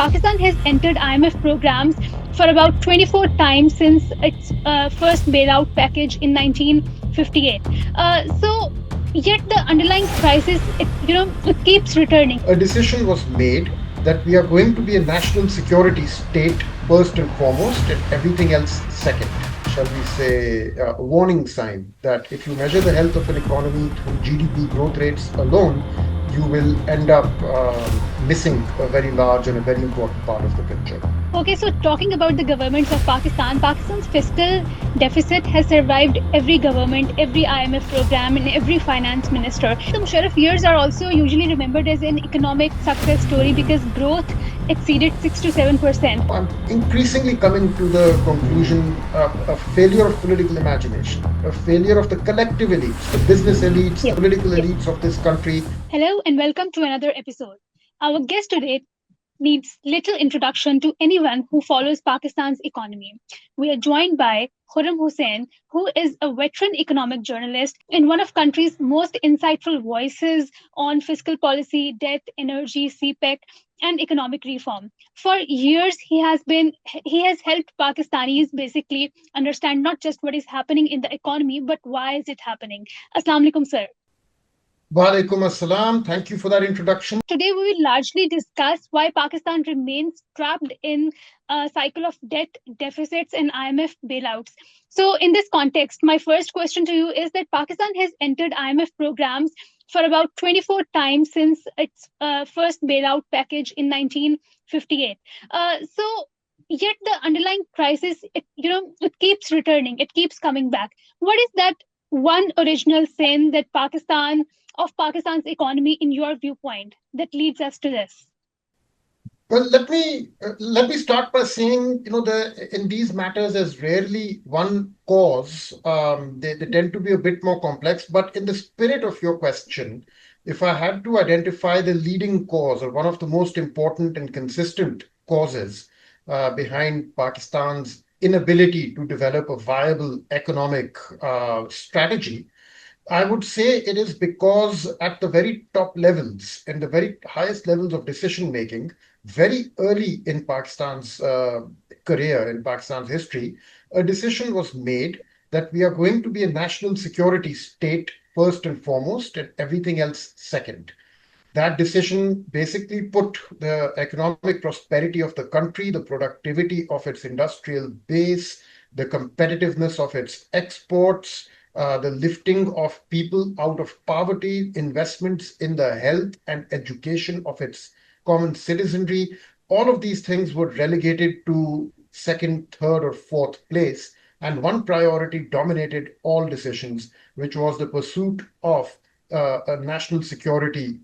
Pakistan has entered IMF programs for about 24 times since its first bailout package in 1958. Yet the underlying crisis, it keeps returning. A decision was made that we are going to be a national security state first and foremost, and everything else second. Shall we say, a warning sign that if you measure the health of an economy through GDP growth rates alone, you will end up missing a very large and a very important part of the picture. Okay, so talking about the governments of Pakistan, Pakistan's fiscal deficit has survived every government, every IMF program, and every finance minister. The Musharraf years are also usually remembered as an economic success story because growth exceeded 6 to 7%. I'm increasingly coming to the conclusion of a failure of political imagination, a failure of the collective elites, the business elites, the Yes. political elites of this country. Hello and welcome to another episode. Our guest today needs little introduction to anyone who follows Pakistan's economy. We are joined by Khurram Husain, who is a veteran economic journalist and one of country's most insightful voices on fiscal policy, debt, energy, CPEC, and economic reform. For years, he has helped Pakistanis basically understand not just what is happening in the economy, but why is it happening. Assalamu alaikum, sir. Walaikum assalam. Thank you for that introduction. Today, we will largely discuss why Pakistan remains trapped in a cycle of debt deficits and IMF bailouts. So, in this context, my first question to you is that Pakistan has entered IMF programs for about 24 times since its first bailout package in 1958. Yet the underlying crisis, it keeps returning, it keeps coming back. What is that one original sin that Pakistan's economy, in your viewpoint, that leads us to this? Well, let me start by saying, in these matters, there's rarely one cause. They tend to be a bit more complex. But in the spirit of your question, if I had to identify the leading cause or one of the most important and consistent causes behind Pakistan's inability to develop a viable economic strategy, I would say it is because at the very top levels and the very highest levels of decision making, very early in Pakistan's career, in Pakistan's history, a decision was made that we are going to be a national security state first and foremost, and everything else second. That decision basically put the economic prosperity of the country, the productivity of its industrial base, the competitiveness of its exports, the lifting of people out of poverty, investments in the health and education of its common citizenry. All of these things were relegated to second, third, or fourth place. And one priority dominated all decisions, which was the pursuit of a national security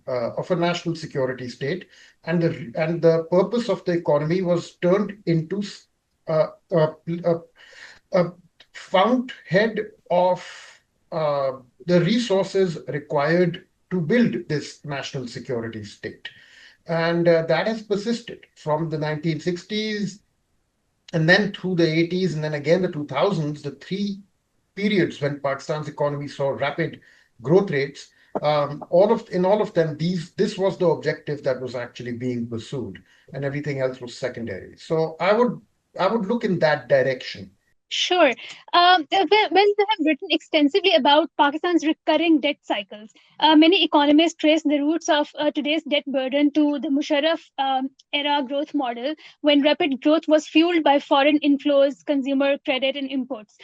state, and the purpose of the economy was turned into uh, a, a, a fountainhead of the resources required to build this national security state. And that has persisted from the 1960s and then through the 80s and then again the 2000s, the three periods when Pakistan's economy saw rapid growth rates. In all of them, this was the objective that was actually being pursued, and everything else was secondary. So I would look in that direction. Sure. Well, they have written extensively about Pakistan's recurring debt cycles. Many economists trace the roots of today's debt burden to the Musharraf-era growth model, when rapid growth was fueled by foreign inflows, consumer credit, and imports.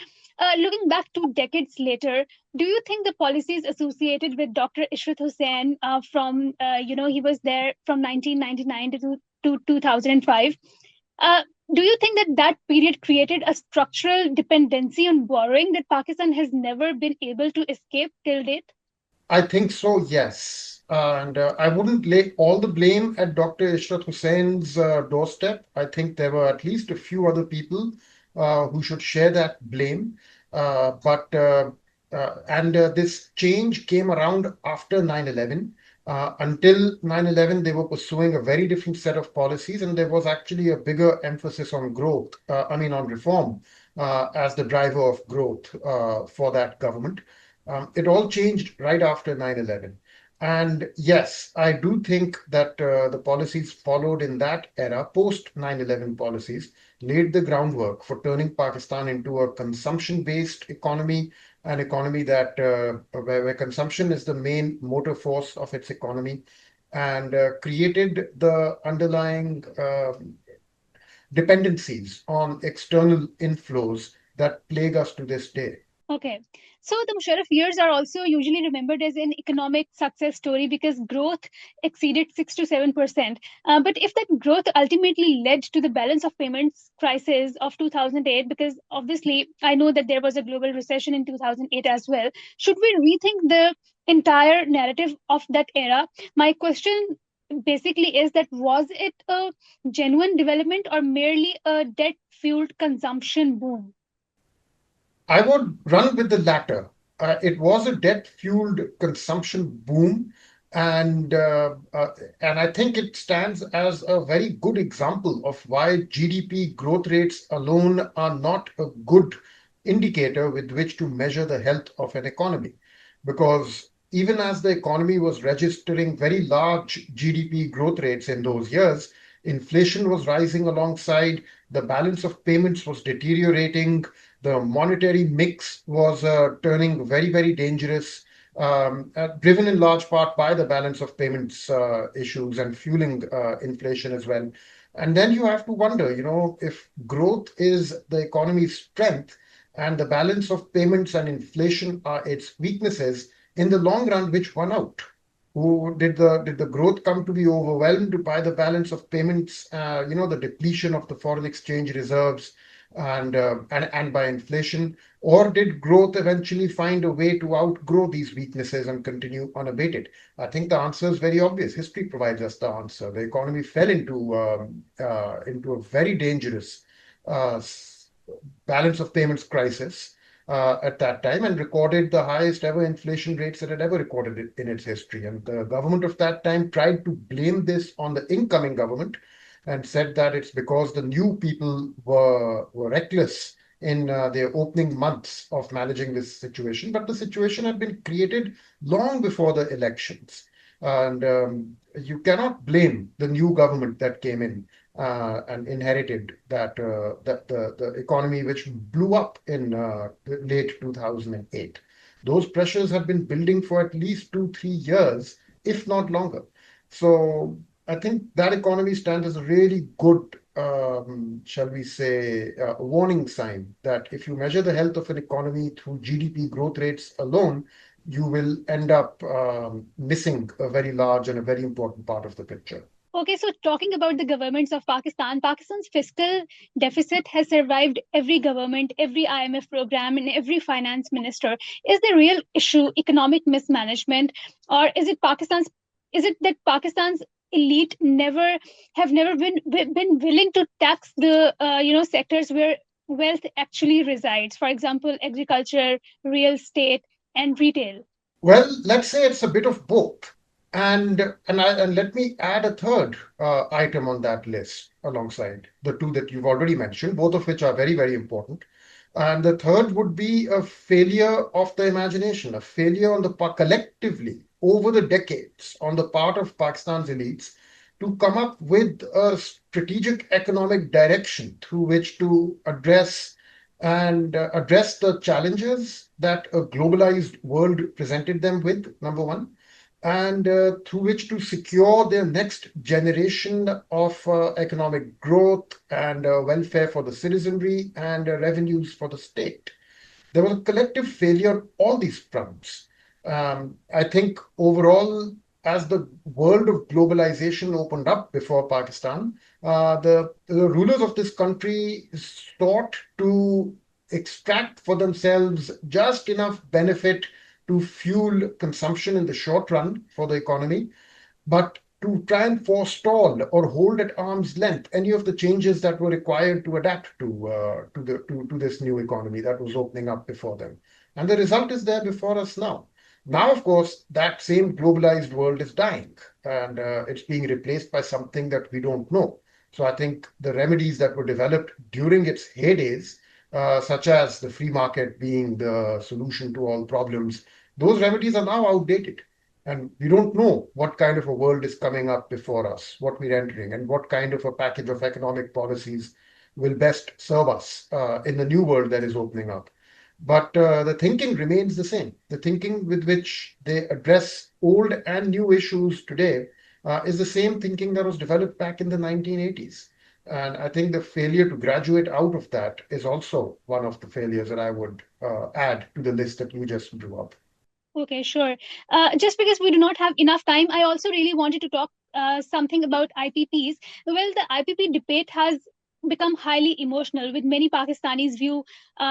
Looking back 2 decades later, do you think the policies associated with Dr. Ishrat Husain he was there from 1999 to 2005, uh, do you think that that period created a structural dependency on borrowing that Pakistan has never been able to escape till date? I think so, yes. And I wouldn't lay all the blame at Dr. Ishrat Husain's doorstep. I think there were at least a few other people who should share that blame. But and This change came around after 9/11. Until 9/11, they were pursuing a very different set of policies, and there was actually a bigger emphasis on growth, on reform as the driver of growth for that government. It all changed right after 9/11. And yes, I do think that the policies followed in that era, post 9/11 policies, laid the groundwork for turning Pakistan into a consumption-based economy, an economy that where consumption is the main motor force of its economy, and created the underlying dependencies on external inflows that plague us to this day. Okay. So the Musharraf years are also usually remembered as an economic success story because growth exceeded 6 to 7%. But if that growth ultimately led to the balance of payments crisis of 2008, because obviously I know that there was a global recession in 2008 as well, should we rethink the entire narrative of that era? My question basically is that was it a genuine development or merely a debt fueled consumption boom? I would run with the latter. It was a debt-fueled consumption boom, and and I think it stands as a very good example of why GDP growth rates alone are not a good indicator with which to measure the health of an economy, because even as the economy was registering very large GDP growth rates in those years, inflation was rising alongside, the balance of payments was deteriorating, the monetary mix was turning very, very dangerous, driven in large part by the balance of payments issues and fueling inflation as well. And then you have to wonder, if growth is the economy's strength and the balance of payments and inflation are its weaknesses, in the long run, which won out? Who did the growth come to be overwhelmed by the balance of payments, the depletion of the foreign exchange reserves, and by inflation, or did growth eventually find a way to outgrow these weaknesses and continue unabated? I think the answer is very obvious. History provides us the answer. The economy fell into a very dangerous uh, s- balance of payments crisis at that time, and recorded the highest ever inflation rates that had ever recorded it in its history. And the government of that time tried to blame this on the incoming government and said that it's because the new people were reckless in their opening months of managing this situation. But the situation had been created long before the elections. And you cannot blame the new government that came in and inherited the economy which blew up in the late 2008. Those pressures have been building for at least 2, 3 years, if not longer. So I think that economy stands as a really good, shall we say, warning sign that if you measure the health of an economy through GDP growth rates alone, you will end up missing a very large and a very important part of the picture. Okay, so talking about the governments of Pakistan, Pakistan's fiscal deficit has survived every government, every IMF program, and every finance minister. Is the real issue economic mismanagement, or is it that Pakistan's elite never been willing to tax the sectors where wealth actually resides? For example, agriculture, real estate, and retail. Well, let's say it's a bit of both. And let me add a third item on that list alongside the two that you've already mentioned, both of which are very, very important. And the third would be a failure of the imagination, a failure on the part collectively over the decades on the part of Pakistan's elites to come up with a strategic economic direction through which to address the challenges that a globalized world presented them with, number one, and through which to secure their next generation of economic growth and welfare for the citizenry and revenues for the state. There was a collective failure on all these fronts. I think overall, as the world of globalization opened up before Pakistan, the rulers of this country sought to extract for themselves just enough benefit to fuel consumption in the short run for the economy, but to try and forestall or hold at arm's length any of the changes that were required to adapt to this new economy that was opening up before them. And the result is there before us now. Now, of course, that same globalized world is dying, and it's being replaced by something that we don't know. So I think the remedies that were developed during its heydays, such as the free market being the solution to all problems, those remedies are now outdated. And we don't know what kind of a world is coming up before us, what we're entering, and what kind of a package of economic policies will best serve us in the new world that is opening up. But the thinking remains the same. The thinking with which they address old and new issues today is the same thinking that was developed back in the 1980s. And I think the failure to graduate out of that is also one of the failures that I would add to the list that you just drew up. Okay, sure. Just because we do not have enough time, I also really wanted to talk something about IPPs. Well, the IPP debate has become highly emotional, with many Pakistanis view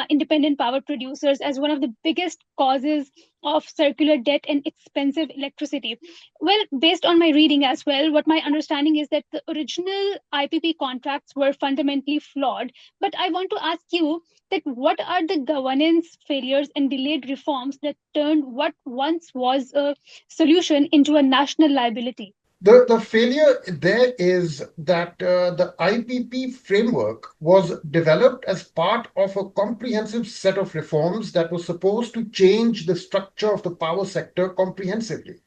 independent power producers as one of the biggest causes of circular debt and expensive electricity. Well, based on my reading as well, what my understanding is that the original IPP contracts were fundamentally flawed. But I want to ask you that what are the governance failures and delayed reforms that turned what once was a solution into a national liability? The failure there is that the IPP framework was developed as part of a comprehensive set of reforms that was supposed to change the structure of the power sector comprehensively.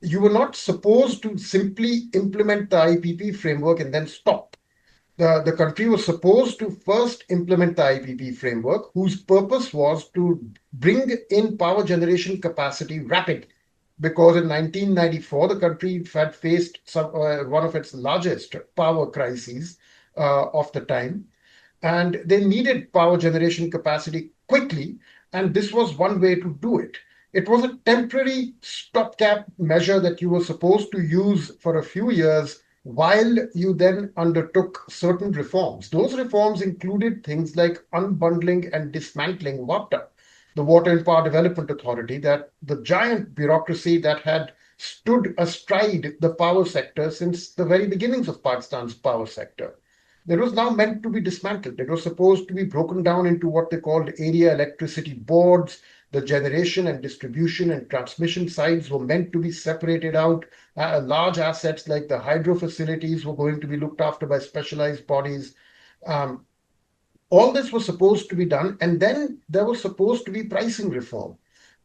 You were not supposed to simply implement the IPP framework and then stop. The country was supposed to first implement the IPP framework, whose purpose was to bring in power generation capacity rapidly. Because in 1994, the country had faced one of its largest power crises of the time, and they needed power generation capacity quickly, and this was one way to do it. It was a temporary stopgap measure that you were supposed to use for a few years while you then undertook certain reforms. Those reforms included things like unbundling and dismantling WAPTA, the Water and Power Development Authority, that the giant bureaucracy that had stood astride the power sector since the very beginnings of Pakistan's power sector. That was now meant to be dismantled. It was supposed to be broken down into what they called area electricity boards. The generation and distribution and transmission sides were meant to be separated out. Large assets like the hydro facilities were going to be looked after by specialized bodies. Um, all this was supposed to be done, and then there was supposed to be pricing reform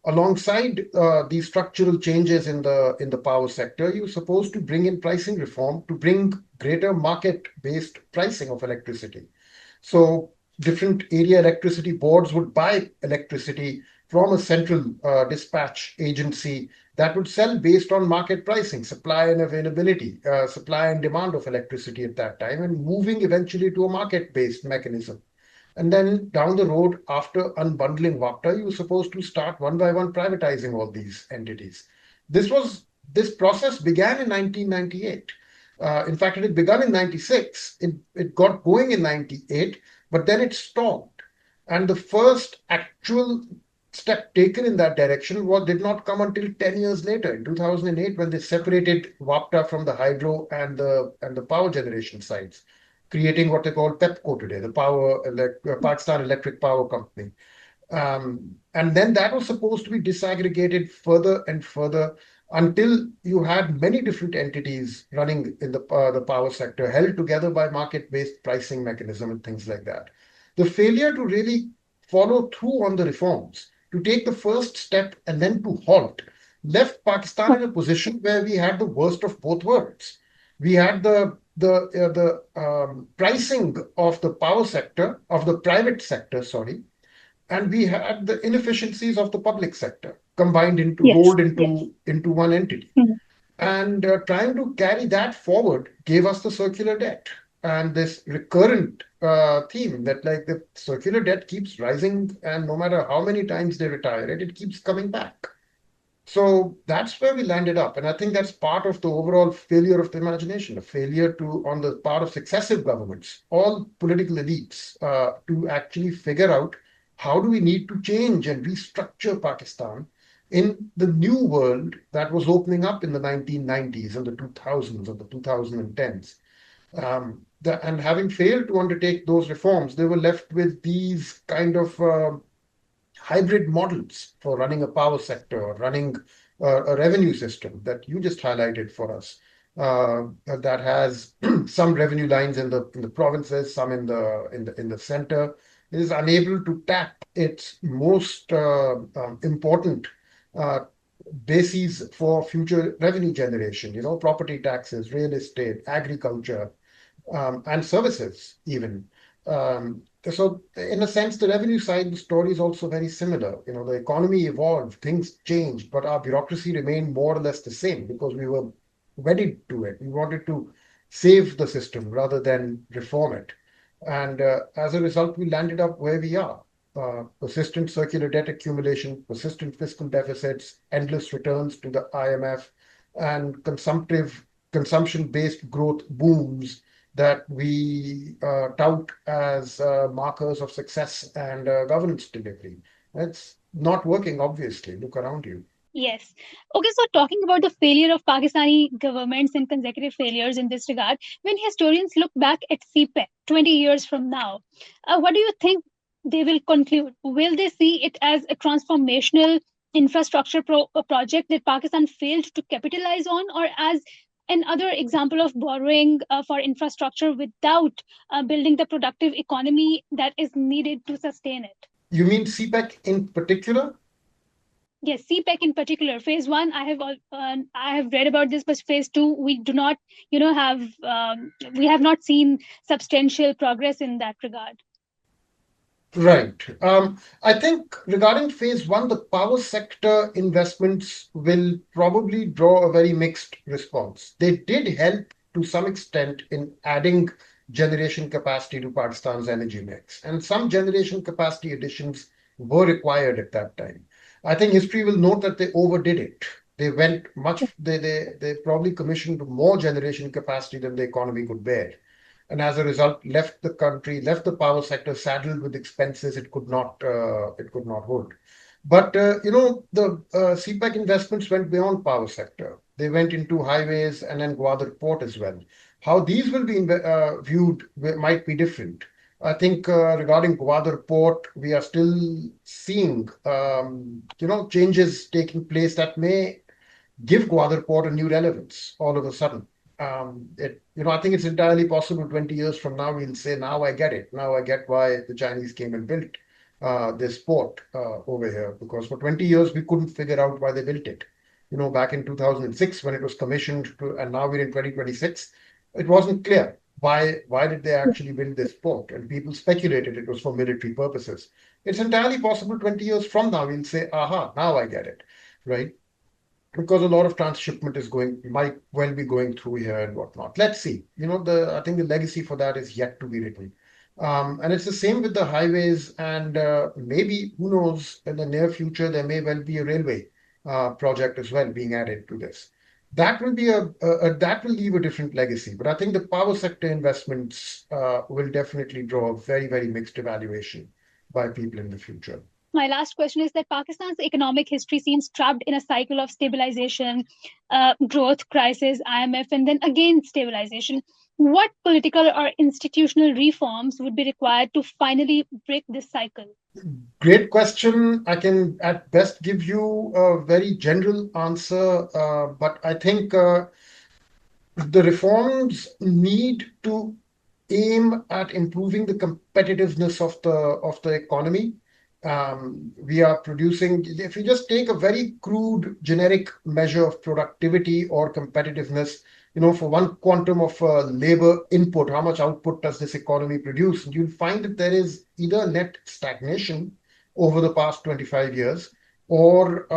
alongside these structural changes in the power sector. You're supposed to bring in pricing reform to bring greater market based pricing of electricity. So different area electricity boards would buy electricity from a central dispatch agency that would sell based on market pricing, supply and availability, supply and demand of electricity at that time, and moving eventually to a market based mechanism. And then down the road, after unbundling WAPTA, you were supposed to start one by one privatizing all these entities. This was this process began in 1998. In fact, it had begun in 96. It got going in 98, but then it stalled. And the first actual step taken in that direction did not come until 10 years later, in 2008, when they separated WAPTA from the hydro and the power generation sides, creating what they call PEPCO today, the Pakistan Electric Power Company. And then that was supposed to be disaggregated further and further until you had many different entities running in the power sector, held together by market-based pricing mechanism and things like that. The failure to really follow through on the reforms, to take the first step and then to halt, left Pakistan in a position where we had the worst of both worlds. We had the pricing of the power sector, of the private sector, sorry, and we had the inefficiencies of the public sector combined into Yes, rolled yes. into one entity. Mhm. And trying to carry that forward gave us the circular debt and this recurrent theme that like the circular debt keeps rising, and no matter how many times they retire it, it keeps coming back. So that's where we landed up. And I think that's part of the overall failure of the imagination, a failure to, on the part of successive governments, all political elites, to actually figure out how do we need to change and restructure Pakistan in the new world that was opening up in the 1990s and the 2000s and the 2010s. And having failed to undertake those reforms, they were left with these kind of hybrid models for running a power sector or running a revenue system that you just highlighted for us, that has some revenue lines in the provinces, some in the center. It is unable to tap its most important uh, bases for future revenue generation, property taxes, real estate, agriculture, and services even. So in a sense, the revenue side, the story is also very similar. The economy evolved, things changed, but our bureaucracy remained more or less the same because we were wedded to it. We wanted to save the system rather than reform it. And as a result, we landed up where we are. Persistent circular debt accumulation, persistent fiscal deficits, endless returns to the IMF, and consumption-based growth booms that we tout as markers of success and governance delivery. It's not working, obviously. Look around you. Yes. Okay, so talking about the failure of Pakistani governments and consecutive failures in this regard, when historians look back at CPEC 20 years from now, what do you think they will conclude? Will they see it as a transformational infrastructure project that Pakistan failed to capitalize on, or as another example of borrowing for infrastructure without building the productive economy that is needed to sustain it? You mean CPEC in particular? Yes, CPEC in particular, phase one, I have read about this, but phase two, we do not, have we have not seen substantial progress in that regard. Right. I think regarding phase one, the power sector investments will probably draw a very mixed response. They did help to some extent in adding generation capacity to Pakistan's energy mix, and some generation capacity additions were required at that time. I think history will note that they overdid it. They probably commissioned more generation capacity than the economy could bear, and as a result left the power sector saddled with expenses it could not hold. But the CPEC investments went beyond power sector. They went into highways and then Gwadar port as well. How these will be viewed might be different. I think regarding Gwadar port, we are still seeing changes taking place that may give Gwadar Port a new relevance all of a sudden. I think it's entirely possible 20 years from now we'll say, now I get it. Now I get why the Chinese came and built this port over here, because for 20 years we couldn't figure out why they built it. Back in 2006 when it was commissioned, and now we're in 2026, it wasn't clear why did they actually build this port, and people speculated it was for military purposes. It's entirely possible 20 years from now we'll say, aha, now I get it, right? Because a lot of transshipment might well be going through here and whatnot. Let's see. I think the legacy for that is yet to be written. And it's the same with the highways, and maybe, who knows, in the near future, there may well be a railway project as well being added to this. That will be that will leave a different legacy. But I think the power sector investments will definitely draw a very, very mixed evaluation by people in the future. My last question is that Pakistan's economic history seems trapped in a cycle of stabilization, growth, crisis, IMF, and then again stabilization. What political or institutional reforms would be required to finally break this cycle? Great question. I can at best give you a very general answer, but I think the reforms need to aim at improving the competitiveness of the economy. We are producing, if you just take a very crude, generic measure of productivity or competitiveness, for one quantum of labor input, how much output does this economy produce? You'll find that there is either net stagnation over the past 25 years, or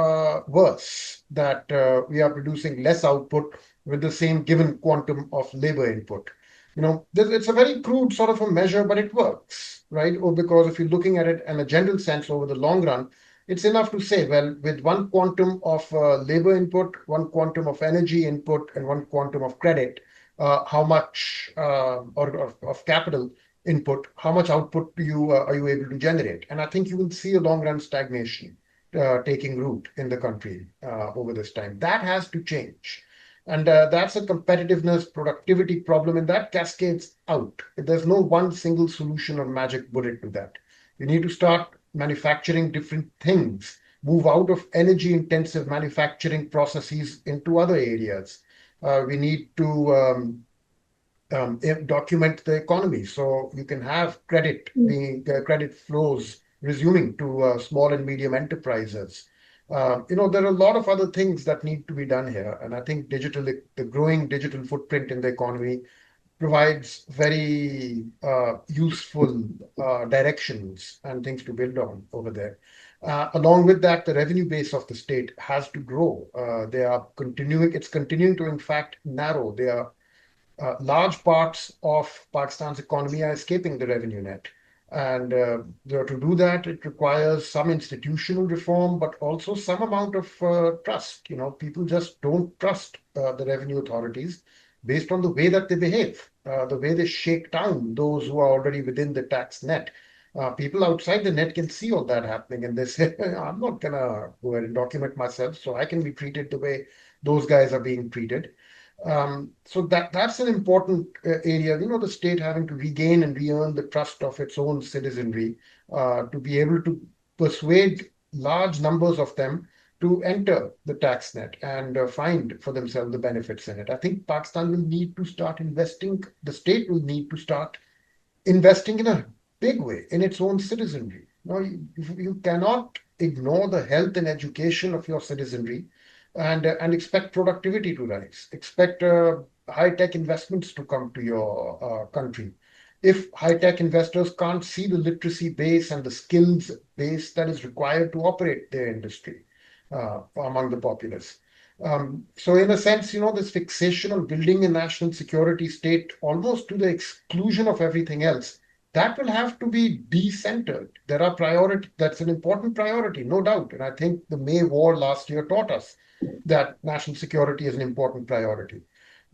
worse, that we are producing less output with the same given quantum of labor input. It's a very crude sort of a measure, but it works, right? Or because if you're looking at it in a general sense over the long run, it's enough to say, well, with one quantum of labor input, one quantum of energy input, and one quantum of credit, how much or of capital input, how much output are you able to generate? And I think you will see a long run stagnation taking root in the country over this time. That has to change. And that's a competitiveness, productivity problem, and that cascades out. There's no one single solution or magic bullet to that. You need to start manufacturing different things, move out of energy intensive manufacturing processes into other areas. We need to document the economy so you can have credit flows resuming to small and medium enterprises. There are a lot of other things that need to be done here, and I think the growing digital footprint in the economy provides very useful directions and things to build on over there. Along with that, the revenue base of the state has to grow. It's continuing to, in fact, narrow. Large parts of Pakistan's economy are escaping the revenue net. And to do that, it requires some institutional reform, but also some amount of trust. People just don't trust the revenue authorities based on the way that they behave, the way they shake down those who are already within the tax net. People outside the net can see all that happening, and they say, I'm not going to go ahead and document myself so I can be treated the way those guys are being treated. So that's an important area. The state having to regain and re-earn the trust of its own citizenry to be able to persuade large numbers of them to enter the tax net and find for themselves the benefits in it. I think Pakistan will need to start investing. The state will need to start investing in a big way in its own citizenry. You cannot ignore the health and education of your citizenry and expect productivity to rise, expect high-tech investments to come to your country. If high-tech investors can't see the literacy base and the skills base that is required to operate their industry among the populace. So in a sense, this fixation on building a national security state almost to the exclusion of everything else, that will have to be decentered. That's an important priority, no doubt. And I think the May war last year taught us that national security is an important priority.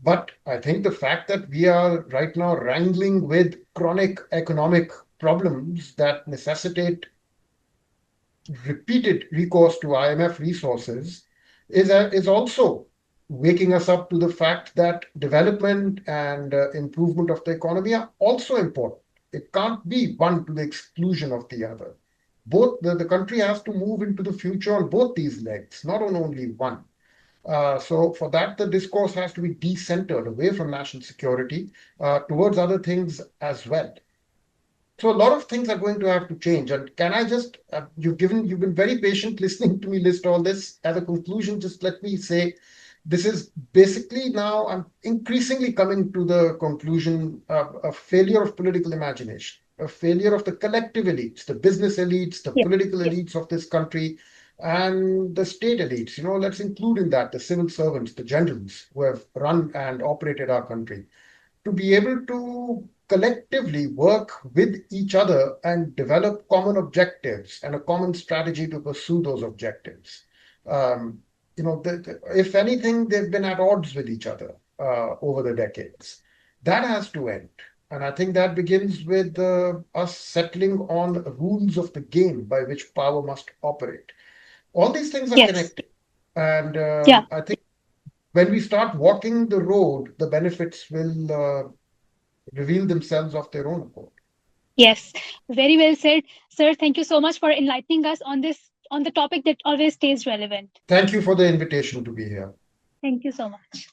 But I think the fact that we are right now wrangling with chronic economic problems that necessitate repeated recourse to IMF resources is also waking us up to the fact that development and improvement of the economy are also important. It can't be one to the exclusion of the other. The country has to move into the future on both these legs, not on only one. So for that, the discourse has to be decentered away from national security towards other things as well. So a lot of things are going to have to change. And can I just, you've been very patient listening to me list all this. As a conclusion, just let me say, this is basically now, I'm increasingly coming to the conclusion of a failure of political imagination, a failure of the collective elites, the business elites, the Yeah, political yeah, elites of this country, and the state elites. Let's include in that the civil servants, the generals who have run and operated our country to be able to collectively work with each other and develop common objectives and a common strategy to pursue those objectives. Um, if anything, they've been at odds with each other over the decades. That has to end. And I think that begins with us settling on rules of the game by which power must operate. All these things are yes, connected. And yeah, I think when we start walking the road, the benefits will reveal themselves of their own accord. yes. Very well said, sir. Thank you so much for enlightening us on the topic that always stays relevant. Thank you for the invitation to be here. Thank you so much.